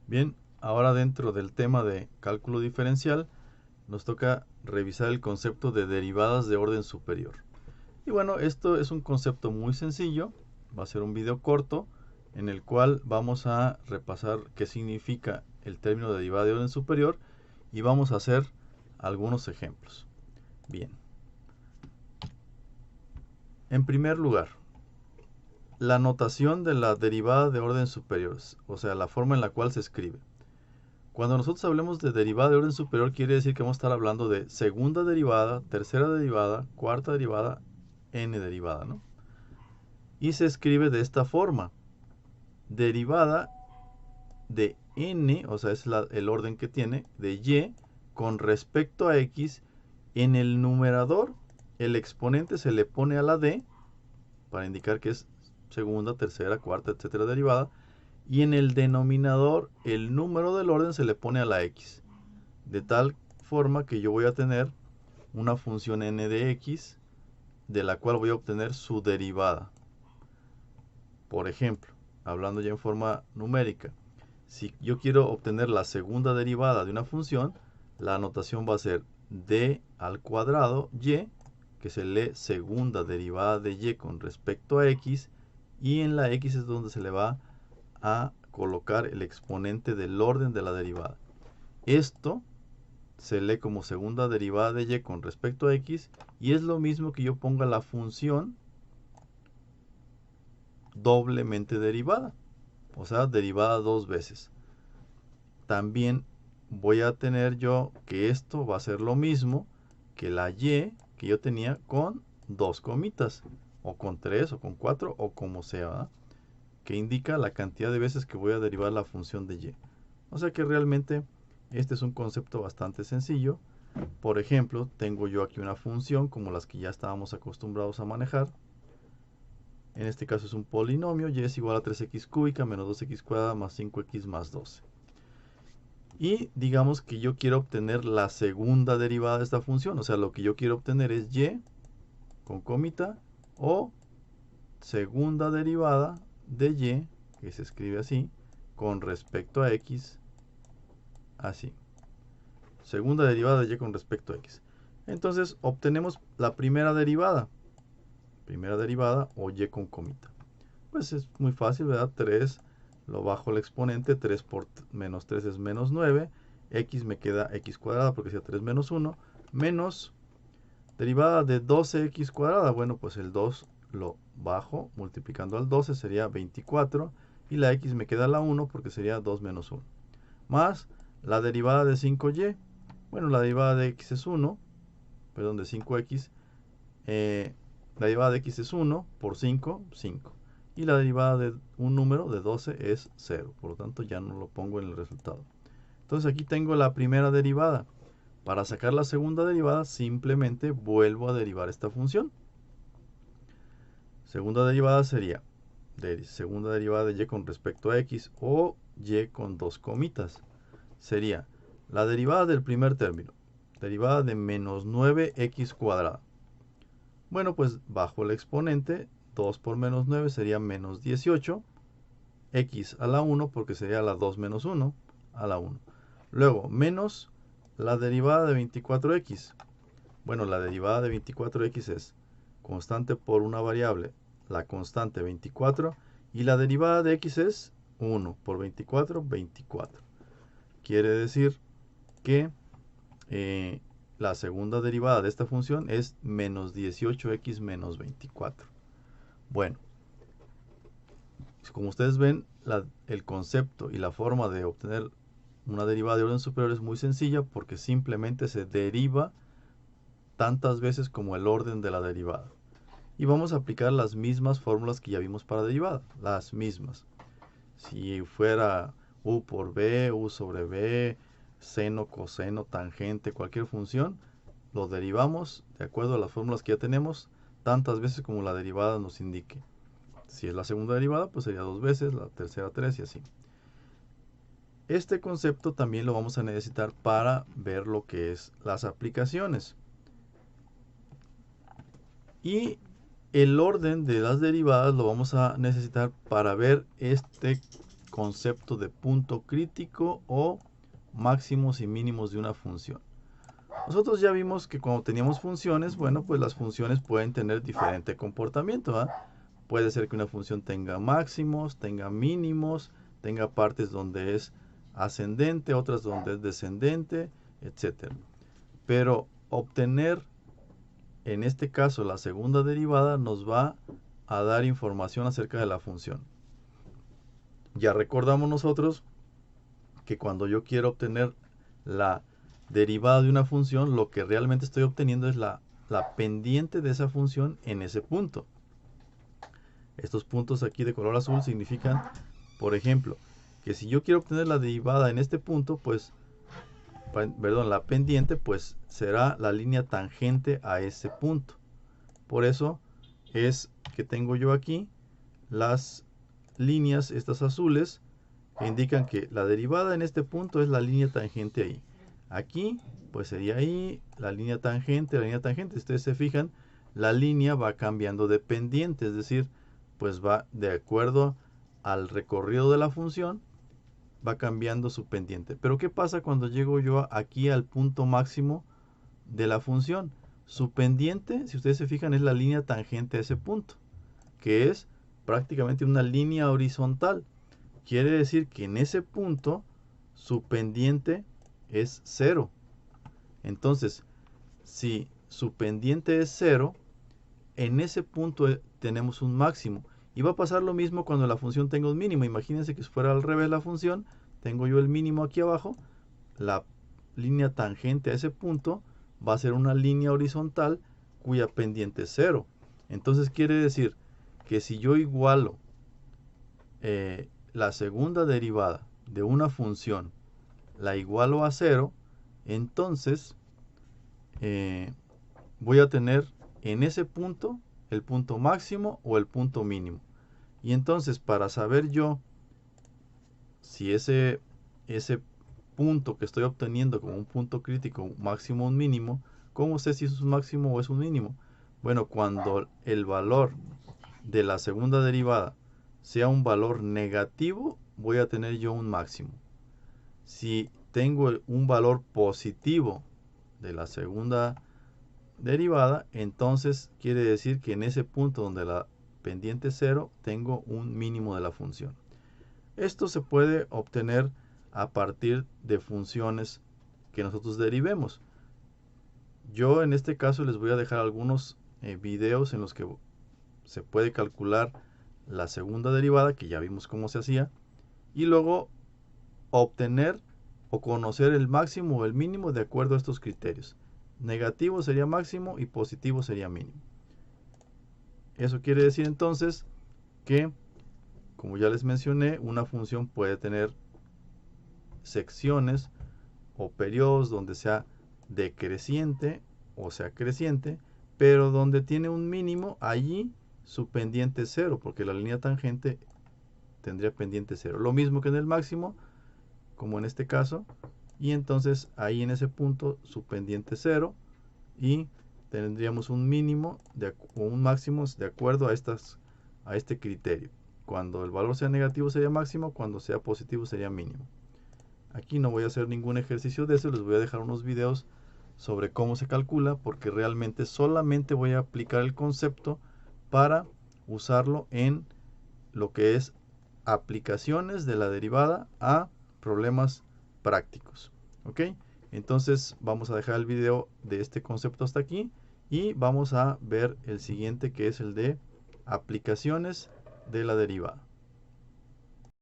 Bien, ahora dentro del tema de cálculo diferencial nos toca revisar el concepto de derivadas de orden superior. Y bueno, esto es un concepto muy sencillo, va a ser un video corto en el cual vamos a repasar qué significa el término de derivada de orden superior y vamos a hacer algunos ejemplos. Bien, en primer lugar, la notación de la derivada de orden superior, o sea, la forma en la cual se escribe. Cuando nosotros hablemos de derivada de orden superior, quiere decir que vamos a estar hablando de segunda derivada, tercera derivada, cuarta derivada, n derivada, ¿no? Y se escribe de esta forma. Derivada de n, o sea, es el orden que tiene, de y con respecto a x. En el numerador, el exponente se le pone a la d, para indicar que es segunda, tercera, cuarta, etcétera derivada. Y en el denominador, el número del orden se le pone a la x. De tal forma que yo voy a tener una función n de x, de la cual voy a obtener su derivada. Por ejemplo, hablando ya en forma numérica, si yo quiero obtener la segunda derivada de una función, la notación va a ser d al cuadrado y, que se lee segunda derivada de y con respecto a x, y en la x es donde se le va a colocar el exponente del orden de la derivada. Esto se lee como segunda derivada de y con respecto a x, y es lo mismo que yo ponga la función doblemente derivada, o sea, derivada dos veces. También voy a tener yo que esto va a ser lo mismo que la y que yo tenía con dos comitas, o con tres, o con cuatro, o como sea, ¿verdad? Que indica la cantidad de veces que voy a derivar la función de y. O sea que realmente este es un concepto bastante sencillo. Por ejemplo, tengo yo aquí una función como las que ya estábamos acostumbrados a manejar. En este caso es un polinomio, y es igual a 3x cúbica menos 2x cuadrada más 5x más 12. Y digamos que yo quiero obtener la segunda derivada de esta función, o sea, lo que yo quiero obtener es y con comita, o segunda derivada de y, que se escribe así, con respecto a x, así. Segunda derivada de y con respecto a x. Entonces obtenemos la primera derivada o y con comita. Pues es muy fácil, ¿verdad? 3 lo bajo el exponente, 3 por menos 3 es menos 9, x me queda x cuadrada porque sea 3 menos 1, menos derivada de 12x cuadrada. Bueno, pues el 2 lo bajo multiplicando al 12 sería 24, y la x me queda la 1 porque sería 2 menos 1. Más la derivada de 5y. Bueno, la derivada de x es 1, perdón, de 5x. La derivada de x es 1 por 5, 5. Y la derivada de un número de 12 es 0. Por lo tanto, ya no lo pongo en el resultado. Entonces aquí tengo la primera derivada. Para sacar la segunda derivada, simplemente vuelvo a derivar esta función. Segunda derivada sería segunda derivada de y con respecto a x, o y con dos comitas. Sería la derivada del primer término, derivada de menos 9x cuadrada. Bueno, pues bajo el exponente, 2 por menos 9 sería menos 18, x a la 1 porque sería la 2 menos 1 a la 1. Luego, menos la derivada de 24x. Bueno, la derivada de 24x es constante por una variable, la constante 24, y la derivada de x es 1 por 24, 24. Quiere decir que la segunda derivada de esta función es menos 18x menos 24. Bueno, como ustedes ven, el concepto y la forma de obtener una derivada de orden superior es muy sencilla, porque simplemente se deriva tantas veces como el orden de la derivada. Y vamos a aplicar las mismas fórmulas que ya vimos para derivada, las mismas. Si fuera u por b, u sobre b, seno, coseno, tangente, cualquier función, lo derivamos de acuerdo a las fórmulas que ya tenemos, tantas veces como la derivada nos indique. Si es la segunda derivada, pues sería 2 veces, la tercera 3 y así. Este concepto también lo vamos a necesitar para ver lo que es las aplicaciones. Y el orden de las derivadas lo vamos a necesitar para ver este concepto de punto crítico o máximos y mínimos de una función. Nosotros ya vimos que cuando teníamos funciones, bueno, pues las funciones pueden tener diferente comportamiento, ¿eh? Puede ser que una función tenga máximos, tenga mínimos, tenga partes donde es ascendente, otras donde es descendente, etc. Pero obtener, en este caso, la segunda derivada nos va a dar información acerca de la función. Ya recordamos nosotros que cuando yo quiero obtener la derivada de una función, lo que realmente estoy obteniendo es la pendiente de esa función en ese punto. Estos puntos aquí de color azul significan, por ejemplo, que si yo quiero obtener la derivada en este punto, pues, perdón, la pendiente, pues será la línea tangente a ese punto. Por eso es que tengo yo aquí las líneas, estas azules, que indican que la derivada en este punto es la línea tangente ahí. Aquí, pues sería ahí, la línea tangente, la línea tangente. Si ustedes se fijan, la línea va cambiando de pendiente, es decir, pues va de acuerdo al recorrido de la función, va cambiando su pendiente. Pero ¿qué pasa cuando llego yo aquí al punto máximo de la función? Su pendiente, si ustedes se fijan, es la línea tangente a ese punto, que es prácticamente una línea horizontal. Quiere decir que en ese punto su pendiente es 0. Entonces, si su pendiente es 0, en ese punto tenemos un máximo. Y va a pasar lo mismo cuando la función tenga un mínimo. Imagínense que si fuera al revés la función, tengo yo el mínimo aquí abajo, la línea tangente a ese punto va a ser una línea horizontal cuya pendiente es 0. Entonces quiere decir que si yo igualo la segunda derivada de una función, la igualo a 0, entonces voy a tener en ese punto el punto máximo o el punto mínimo. Y entonces, para saber yo si ese punto que estoy obteniendo como un punto crítico, un máximo o un mínimo, ¿cómo sé si es un máximo o es un mínimo? Bueno, cuando el valor de la segunda derivada sea un valor negativo, voy a tener yo un máximo. Si tengo un valor positivo de la segunda derivada, entonces quiere decir que en ese punto donde la pendiente es 0, tengo un mínimo de la función. Esto se puede obtener a partir de funciones que nosotros derivemos. Yo en este caso les voy a dejar algunos videos en los que se puede calcular la segunda derivada, que ya vimos cómo se hacía, y luego obtener o conocer el máximo o el mínimo de acuerdo a estos criterios. Negativo sería máximo y positivo sería mínimo. Eso quiere decir entonces que, como ya les mencioné, una función puede tener secciones o periodos donde sea decreciente o sea creciente, pero donde tiene un mínimo, allí su pendiente es 0, porque la línea tangente tendría pendiente 0. Lo mismo que en el máximo, como en este caso, y entonces ahí en ese punto su pendiente es 0 y tendríamos un mínimo o un máximo de acuerdo a este criterio. Cuando el valor sea negativo sería máximo, cuando sea positivo sería mínimo. Aquí no voy a hacer ningún ejercicio de eso, les voy a dejar unos videos sobre cómo se calcula, porque realmente solamente voy a aplicar el concepto para usarlo en lo que es aplicaciones de la derivada a problemas prácticos. ¿Ok? Entonces vamos a dejar el video de este concepto hasta aquí y vamos a ver el siguiente, que es el de aplicaciones de la derivada.